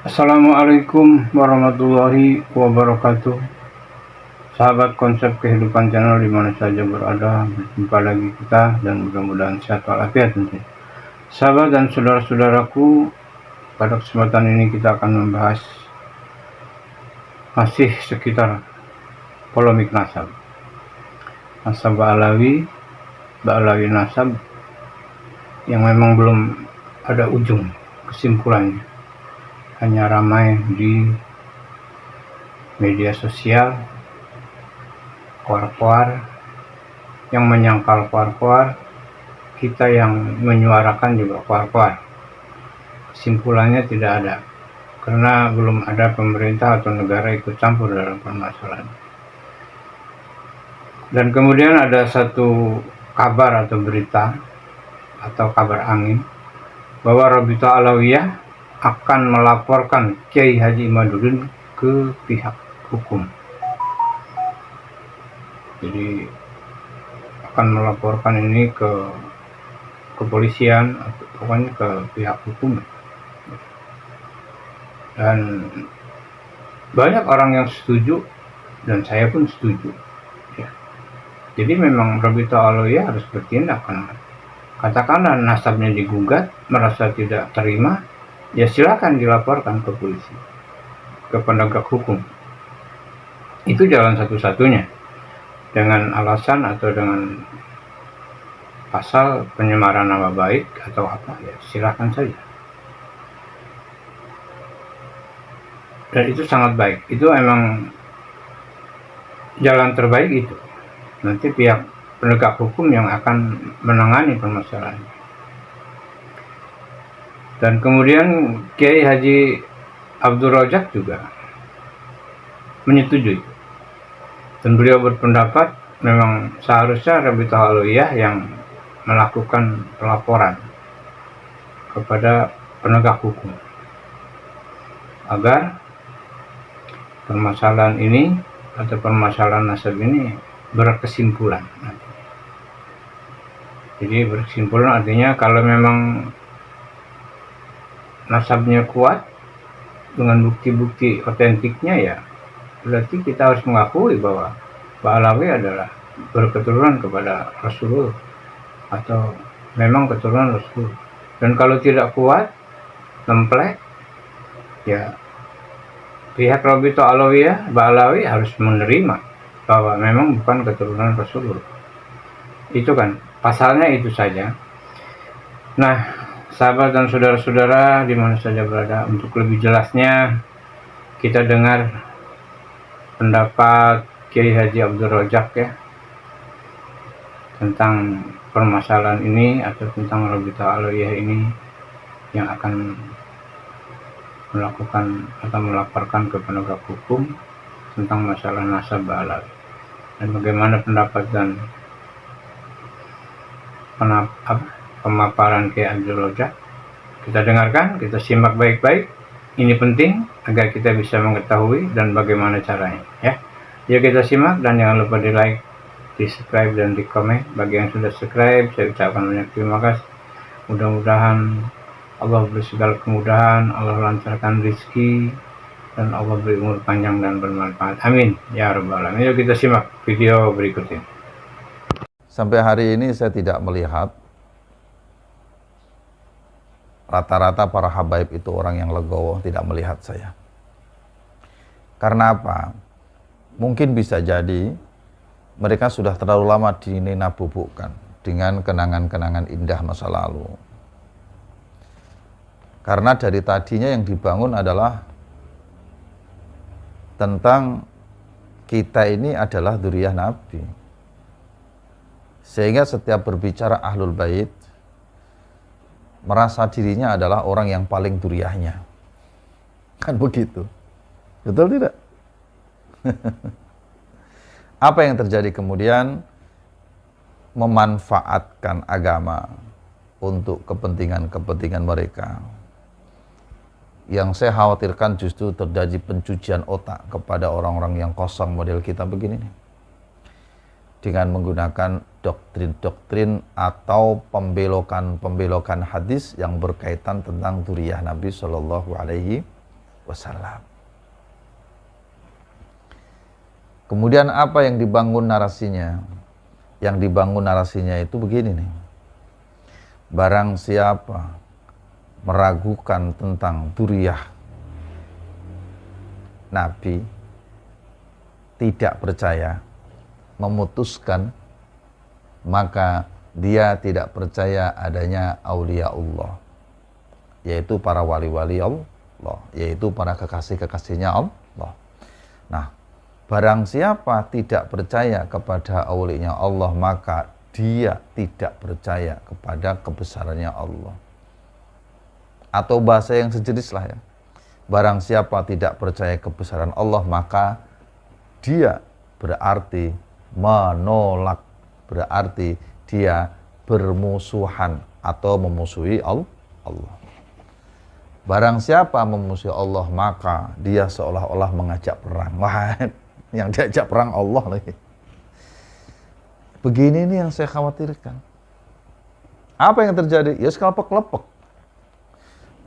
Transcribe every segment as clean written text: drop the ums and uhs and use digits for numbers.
Assalamualaikum warahmatullahi wabarakatuh. Sahabat konsep kehidupan channel di mana saja berada, berjumpa lagi kita dan mudah-mudahan sehat walafiat tentunya. Sahabat dan saudara-saudaraku, pada kesempatan ini kita akan membahas masih sekitar polemik nasab. Nasab Ba'alawi nasab yang memang belum ada ujung kesimpulannya. Hanya ramai di media sosial, koar-koar yang menyangkal koar-koar, kita yang menyuarakan juga koar-koar. Kesimpulannya tidak ada, karena belum ada pemerintah atau negara ikut campur dalam permasalahan. Dan kemudian ada satu kabar atau berita atau kabar angin bahwa Rabita Alawiyah akan melaporkan Kiai Haji Imaduddin ke pihak hukum. Jadi akan melaporkan ini ke kepolisian atau pokoknya ke pihak hukum. Dan banyak orang yang setuju dan saya pun setuju ya. Jadi memang Rabita Alawiyah harus bertindak, karena katakanlah nasabnya digugat, merasa tidak terima, ya silakan dilaporkan ke polisi, ke penegak hukum. Itu jalan satu-satunya. Dengan alasan atau dengan pasal penyemaran nama baik atau apa, ya silakan saja. Dan itu sangat baik. Itu emang jalan terbaik itu. Nanti pihak penegak hukum yang akan menangani permasalahan. Dan kemudian Kiai Haji Abdul Razak juga menyetujui. Dan beliau berpendapat memang seharusnya Rabita Alawiyah yang melakukan pelaporan kepada penegak hukum agar permasalahan ini atau permasalahan nasab ini berkesimpulan. Jadi berkesimpulan artinya kalau memang nasabnya kuat dengan bukti-bukti otentiknya, ya berarti kita harus mengakui bahwa Ba'alawi adalah berketurunan kepada Rasulullah atau memang keturunan Rasul. Dan kalau tidak kuat, template, ya pihak Rabita Alawiyah, Ba'alawi harus menerima bahwa memang bukan keturunan Rasulullah. Itu kan pasalnya itu saja. Nah, sahabat dan saudara-saudara di mana saja berada, untuk lebih jelasnya kita dengar pendapat Kiai Haji Abdul Razak ya tentang permasalahan ini atau tentang Rabita Alawiyah ini yang akan melakukan atau melaporkan ke penegak hukum tentang masalah nasab Ba'alawi, dan bagaimana pendapat dan pemaparan Kiai Abdul Razak. Kita dengarkan, kita simak baik-baik. Ini penting agar kita bisa mengetahui dan bagaimana caranya ya. Yuk kita simak, dan jangan lupa di like, di subscribe, dan di komen. Bagi yang sudah subscribe, saya ucapkan banyak terima kasih. Mudah-mudahan Allah beri segala kemudahan, Allah lancarkan rezeki, dan Allah beri umur panjang dan bermanfaat. Amin ya rabbal alamin. Yuk kita simak video berikut ini. Sampai hari ini saya tidak melihat rata-rata para habaib itu orang yang legowo, tidak melihat saya. Karena apa? Mungkin bisa jadi mereka sudah terlalu lama dinabubukkan dengan kenangan-kenangan indah masa lalu. Karena dari tadinya yang dibangun adalah tentang kita ini adalah dzurriyyah Nabi. Sehingga setiap berbicara Ahlul Bait merasa dirinya adalah orang yang paling dzurriyyahnya. Kan begitu. Betul tidak? Apa yang terjadi kemudian? Memanfaatkan agama untuk kepentingan-kepentingan mereka. Yang saya khawatirkan justru terjadi pencucian otak kepada orang-orang yang kosong model kita begini nih. Dengan menggunakan doktrin-doktrin atau pembelokan-pembelokan hadis yang berkaitan tentang dzurriyyah Nabi Shallallahu Alaihi wasallam. Kemudian apa yang dibangun narasinya? Yang dibangun narasinya itu begini nih. Barang siapa meragukan tentang dzurriyyah Nabi, tidak percaya, memutuskan, maka dia tidak percaya adanya aulia Allah, yaitu para wali-wali Allah, yaitu para kekasih-kekasihnya Allah. Nah, barang siapa tidak percaya kepada aulinya Allah, maka dia tidak percaya kepada kebesarannya Allah. Atau bahasa yang sejenis lah ya. Barang siapa tidak percaya kebesaran Allah, maka dia berarti menolak, berarti dia bermusuhan atau memusuhi Allah. Barang siapa memusuhi Allah, maka dia seolah-olah mengajak perang. Wah, yang diajak perang Allah lagi. Begini nih yang saya khawatirkan. Apa yang terjadi? Ya kelepek-kelepek.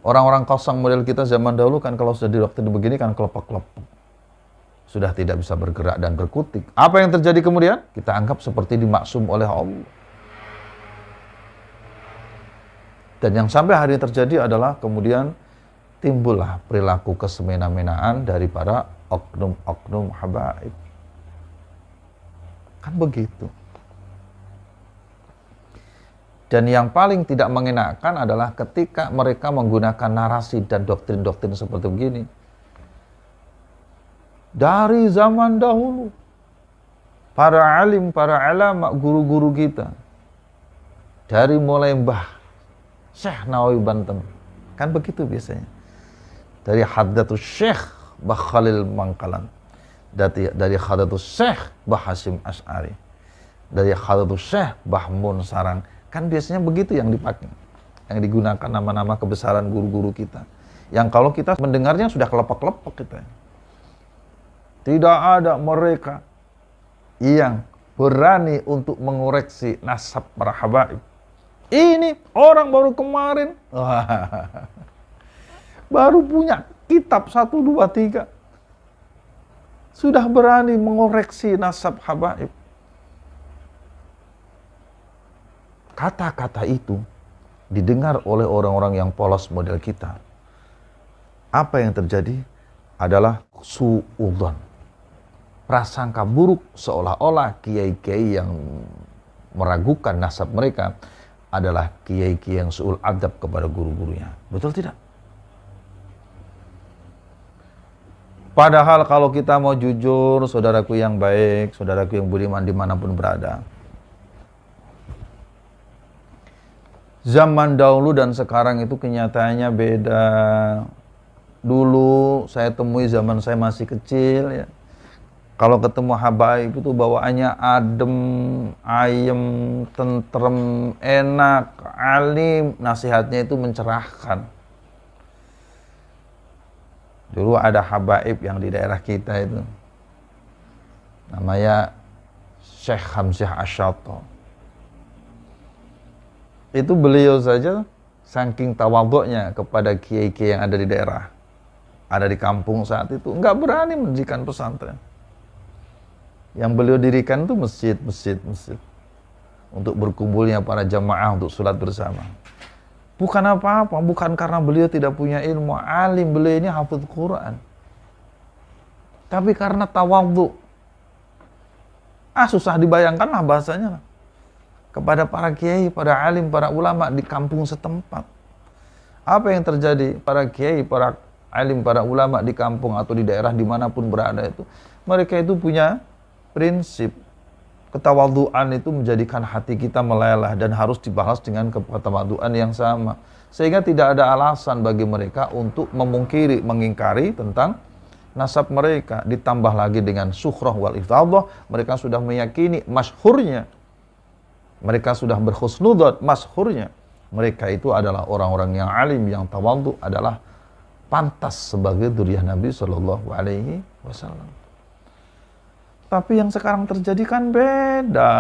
Orang-orang kosong model kita zaman dahulu kan kalau sudah di waktu begini kan kelepek-kelepek. Sudah tidak bisa bergerak dan berkutik. Apa yang terjadi kemudian? Kita anggap seperti dimaksum oleh Allah. Dan yang sampai hari ini terjadi adalah kemudian timbullah perilaku kesemena-menaan dari para oknum-oknum habaib. Kan begitu. Dan yang paling tidak mengenakan adalah ketika mereka menggunakan narasi dan doktrin-doktrin seperti begini. Dari zaman dahulu, para alim, para ulama, guru-guru kita, dari mulai Mbah Syekh Nawawi Banten, kan begitu biasanya. Dari Hadratus Syekh Mbah Khalil Mangkalan, dari Hadratus Syekh Mbah Hasyim Asy'ari, dari Hadratus Syekh Mbah Mun Sarang, kan biasanya begitu yang dipakai, yang digunakan nama-nama kebesaran guru-guru kita. Yang kalau kita mendengarnya sudah kelepek-kelepek kita. Tidak ada mereka yang berani untuk mengoreksi nasab para habaib. Ini orang baru kemarin, baru punya kitab 1, 2, 3. Sudah berani mengoreksi nasab habaib. Kata-kata itu didengar oleh orang-orang yang polos model kita. Apa yang terjadi adalah su'udzon. Prasangka buruk seolah-olah kiai-kiai yang meragukan nasab mereka adalah kiai-kiai yang su'ul adab kepada guru-gurunya. Betul tidak? Padahal kalau kita mau jujur, saudaraku yang baik, saudaraku yang budiman dimanapun berada, zaman dahulu dan sekarang itu kenyataannya beda. Dulu saya temui zaman saya masih kecil ya. Kalau ketemu habaib itu bawaannya adem, ayem, tentrem, enak, alim, nasihatnya itu mencerahkan. Dulu ada habaib yang di daerah kita itu, namanya Syekh Hamzah Ash-Shato. Itu beliau saja saking tawadhu'nya kepada kiai-kiai yang ada di daerah, ada di kampung saat itu, nggak berani mendirikan pesantren. Yang beliau dirikan itu masjid untuk berkumpulnya para jamaah untuk sholat bersama. Bukan apa-apa, bukan karena beliau tidak punya ilmu, alim, beliau ini hafidz Quran. Tapi karena tawadhu. Susah dibayangkan lah bahasanya lah. Kepada para kiai, para alim, para ulama di kampung setempat. Apa yang terjadi? Para kiai, para alim, para ulama di kampung atau di daerah dimanapun berada itu, mereka itu punya prinsip. Ketawadhuan itu menjadikan hati kita meleleh dan harus dibalas dengan ketawadhuan yang sama. Sehingga tidak ada alasan bagi mereka untuk memungkiri, mengingkari tentang nasab mereka. Ditambah lagi dengan sukhrah wal iftadah, mereka sudah meyakini masyhurnya. Mereka sudah berhusnudzon masyhurnya. Mereka itu adalah orang-orang yang alim, yang tawadhu, adalah pantas sebagai dzurriyyah Nabi sallallahu alaihi wasallam. Tapi yang sekarang terjadi kan beda.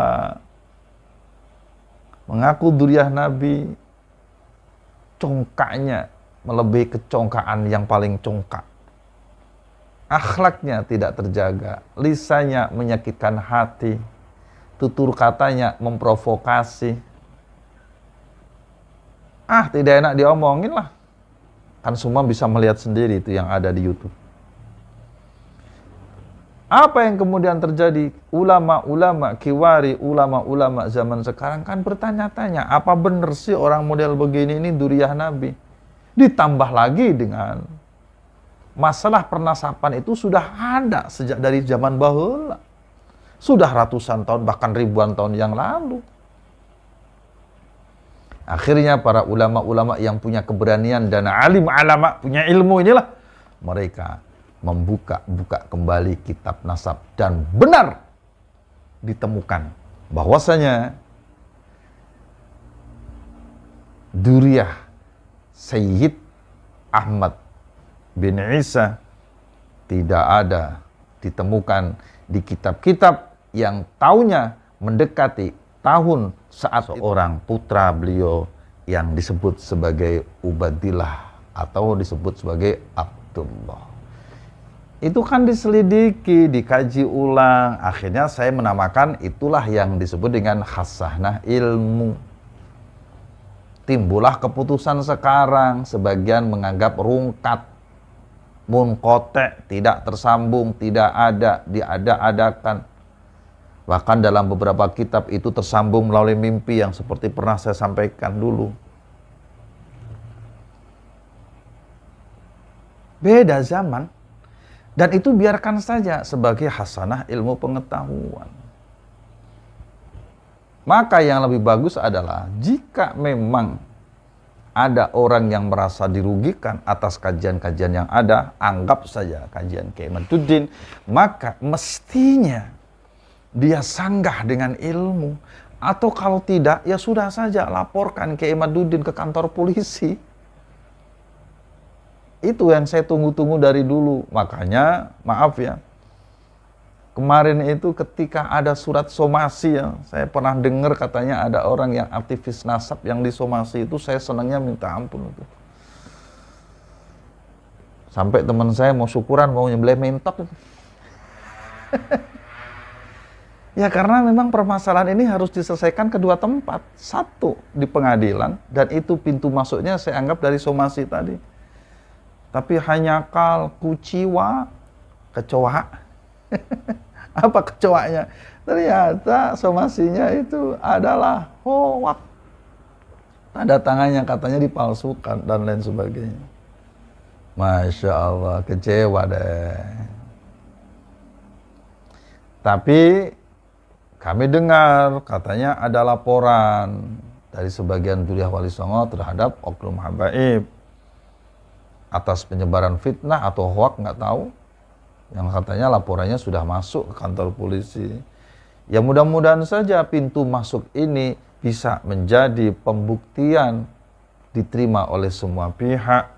Mengaku dzurriyyah Nabi, congkaknya melebihi kecongkaan yang paling congkak. akhlaknya tidak terjaga, lisannya menyakitkan hati, tutur katanya memprovokasi. Tidak enak diomongin lah. Kan semua bisa melihat sendiri itu yang ada di YouTube. Apa yang kemudian terjadi? Ulama-ulama kiwari, ulama-ulama zaman sekarang kan bertanya-tanya, apa benar sih orang model begini ini duriyah Nabi? Ditambah lagi dengan masalah pernasapan itu sudah ada sejak dari zaman bahula. Sudah ratusan tahun, bahkan ribuan tahun yang lalu. Akhirnya para ulama-ulama yang punya keberanian dan alim alama, punya ilmu inilah, mereka membuka kembali kitab nasab dan benar ditemukan bahwasanya duriyah Sayyid Ahmad bin Isa tidak ada ditemukan di kitab-kitab yang tahunnya mendekati tahun saat seorang putra beliau yang disebut sebagai Ubadillah atau disebut sebagai Abdullah. Itu kan diselidiki, dikaji ulang. Akhirnya saya menamakan itulah yang disebut dengan khasanah ilmu. Timbullah keputusan sekarang, sebagian menganggap rungkat, munqati', tidak tersambung, tidak ada, diada-adakan. Bahkan dalam beberapa kitab itu tersambung melalui mimpi yang seperti pernah saya sampaikan dulu. Beda zaman. Dan itu biarkan saja sebagai hasanah ilmu pengetahuan. Maka yang lebih bagus adalah jika memang ada orang yang merasa dirugikan atas kajian-kajian yang ada, anggap saja kajian Kiai Imaduddin, maka mestinya dia sanggah dengan ilmu. Atau kalau tidak, ya sudah saja laporkan Kiai Imaduddin ke kantor polisi. Itu yang saya tunggu-tunggu dari dulu. Makanya, maaf ya, kemarin itu ketika ada surat somasi ya, saya pernah dengar katanya ada orang yang aktivis nasab yang disomasi itu, saya senangnya minta ampun itu. Sampai teman saya mau syukuran, mau nyembelih mentok itu. Ya karena memang permasalahan ini harus diselesaikan kedua tempat. Satu, di pengadilan, dan itu pintu masuknya saya anggap dari somasi tadi. Tapi hanya kuciwa, kecoa. Apa kecoanya? Ternyata somasinya itu adalah hoak. Tanda tangannya katanya dipalsukan dan lain sebagainya. Masya Allah, kecewa deh. Tapi kami dengar katanya ada laporan dari sebagian duriyah Wali Songo terhadap oknum habaib atas penyebaran fitnah atau hoak, nggak tahu, yang katanya laporannya sudah masuk ke kantor polisi. Ya mudah-mudahan saja pintu masuk ini bisa menjadi pembuktian diterima oleh semua pihak.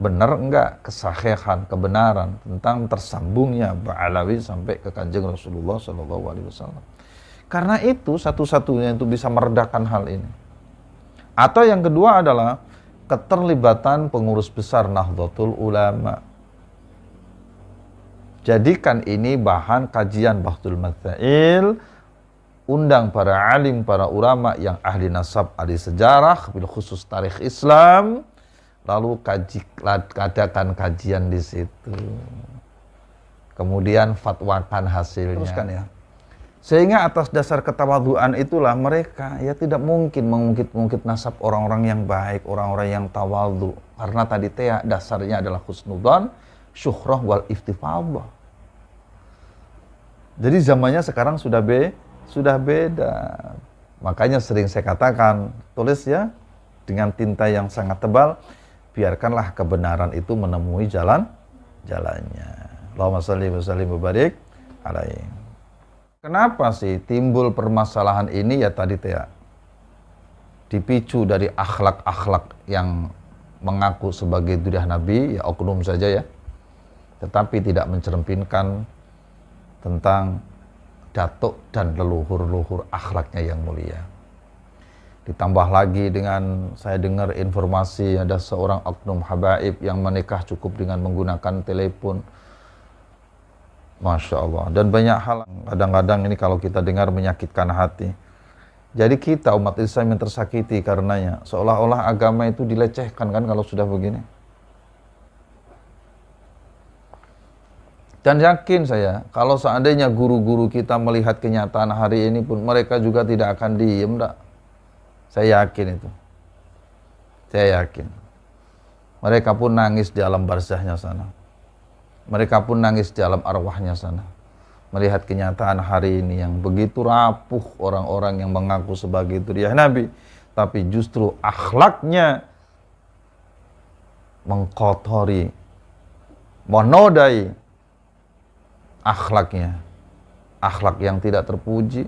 Benar enggak kesahihan, kebenaran tentang tersambungnya Ba'alawi sampai ke Kanjeng Rasulullah SAW. Karena itu satu-satunya itu bisa meredakan hal ini. Atau yang kedua adalah keterlibatan pengurus besar Nahdlatul Ulama. Jadikan ini bahan kajian Bahthul Matsail, undang para alim, para ulama yang ahli nasab, ahli sejarah, bil khusus tarikh Islam, lalu adakan kajian di situ. Kemudian fatwakan hasilnya. Teruskan ya. Sehingga atas dasar ketawaduan itulah mereka ya tidak mungkin mengungkit-ungkit nasab orang-orang yang baik, orang-orang yang tawadhu. Karena tadi dasarnya adalah husnudzan, syuhrah wal iftifadah. Jadi zamannya sekarang sudah beda. Makanya sering saya katakan, tulis ya dengan tinta yang sangat tebal, biarkanlah kebenaran itu menemui jalannya. Allahumma shalli wa sallim wa barik alaihi. Kenapa sih timbul permasalahan ini? Ya tadi dipicu dari akhlak-akhlak yang mengaku sebagai duriyah Nabi, ya oknum saja ya, tetapi tidak mencerminkan tentang datuk dan leluhur-leluhur akhlaknya yang mulia. Ditambah lagi dengan saya dengar informasi ada seorang oknum habaib yang menikah cukup dengan menggunakan telepon, Masya Allah. Dan banyak hal kadang-kadang ini kalau kita dengar menyakitkan hati. Jadi kita umat Islam yang tersakiti karenanya. Seolah-olah agama itu dilecehkan kan kalau sudah begini. Dan yakin saya, kalau seandainya guru-guru kita melihat kenyataan hari ini pun, mereka juga tidak akan diem, enggak. Saya yakin itu. Saya yakin. Mereka pun nangis di alam barzahnya sana. Mereka pun nangis di alam arwahnya sana. Melihat kenyataan hari ini yang begitu rapuh orang-orang yang mengaku sebagai duriah Nabi. Tapi justru akhlaknya mengkotori, menodai akhlaknya. Akhlak yang tidak terpuji,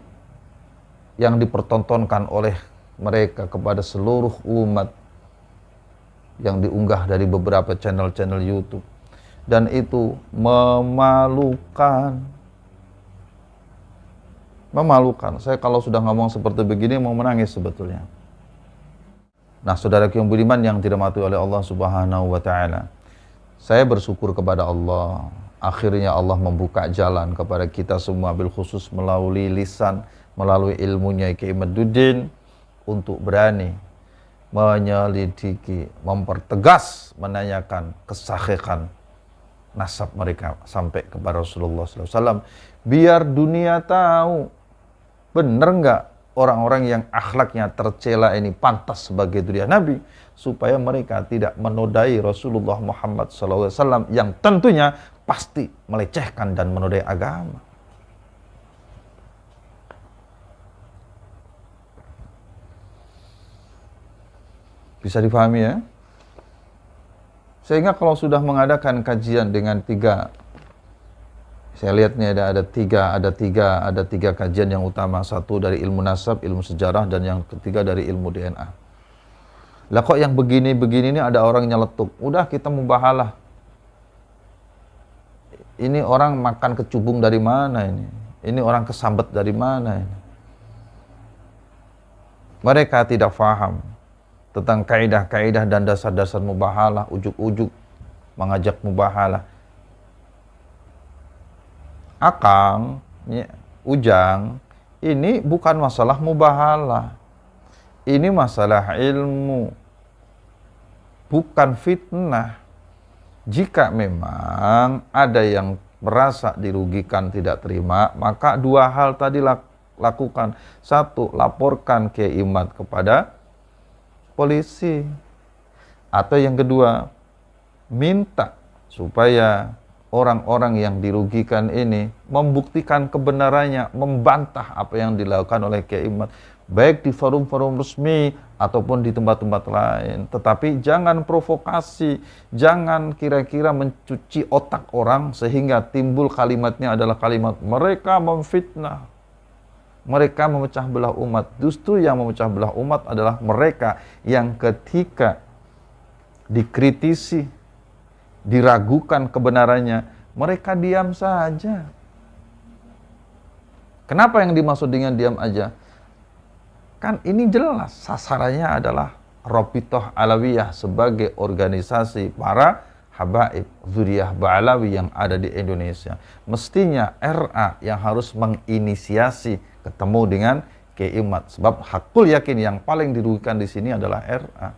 yang dipertontonkan oleh mereka kepada seluruh umat, yang diunggah dari beberapa channel-channel YouTube. Dan itu memalukan. Memalukan. Saya kalau sudah ngomong seperti begini mau menangis sebetulnya. Nah, saudaraku yang budiman yang dirahmati oleh Allah Subhanahu wa taala. Saya bersyukur kepada Allah. Akhirnya Allah membuka jalan kepada kita semua, bil khusus melalui lisan, melalui ilmunya Kiai Imaduddin, untuk berani menyelidiki, mempertegas, menanyakan kesahihan nasab mereka sampai kepada Rasulullah SAW. Biar dunia tahu benar nggak orang-orang yang akhlaknya tercela ini pantas sebagai duriah Nabi, supaya mereka tidak menodai Rasulullah Muhammad SAW yang tentunya pasti melecehkan dan menodai agama. Bisa dipahami ya? Sehingga kalau sudah mengadakan kajian dengan tiga, saya lihat nih ada tiga kajian yang utama. Satu dari ilmu nasab, ilmu sejarah, dan yang ketiga dari ilmu DNA. Lah kok yang begini-begini ini ada orang nyeletuk. Udah kita mubahalah. Ini orang makan kecubung dari mana ini? Ini orang kesambet dari mana ini? Mereka tidak faham tentang kaidah-kaidah dan dasar-dasar mubahalah, ujuk-ujuk mengajak mubahalah. Akang, Ujang, ini bukan masalah mubahalah. Ini masalah ilmu, bukan fitnah. Jika memang ada yang merasa dirugikan, tidak terima, maka dua hal tadi lakukan. Satu, laporkan Kiai Imad kepada polisi. Atau yang kedua, minta supaya orang-orang yang dirugikan ini membuktikan kebenarannya, membantah apa yang dilakukan oleh Kiai Imad, baik di forum-forum resmi ataupun di tempat-tempat lain. Tetapi jangan provokasi, jangan kira-kira mencuci otak orang sehingga timbul kalimatnya adalah kalimat mereka memfitnah, mereka memecah belah umat. Justru yang memecah belah umat adalah mereka yang ketika dikritisi, diragukan kebenarannya, mereka diam saja. Kenapa yang dimaksud dengan diam aja? Kan ini jelas sasarannya adalah Rabithah Alawiyah sebagai organisasi para habaib Dzurriyyah Ba'alawi yang ada di Indonesia. Mestinya RA yang harus menginisiasi ketemu dengan Kiai Imad, sebab hakul yakin yang paling dirugikan di sini adalah RA.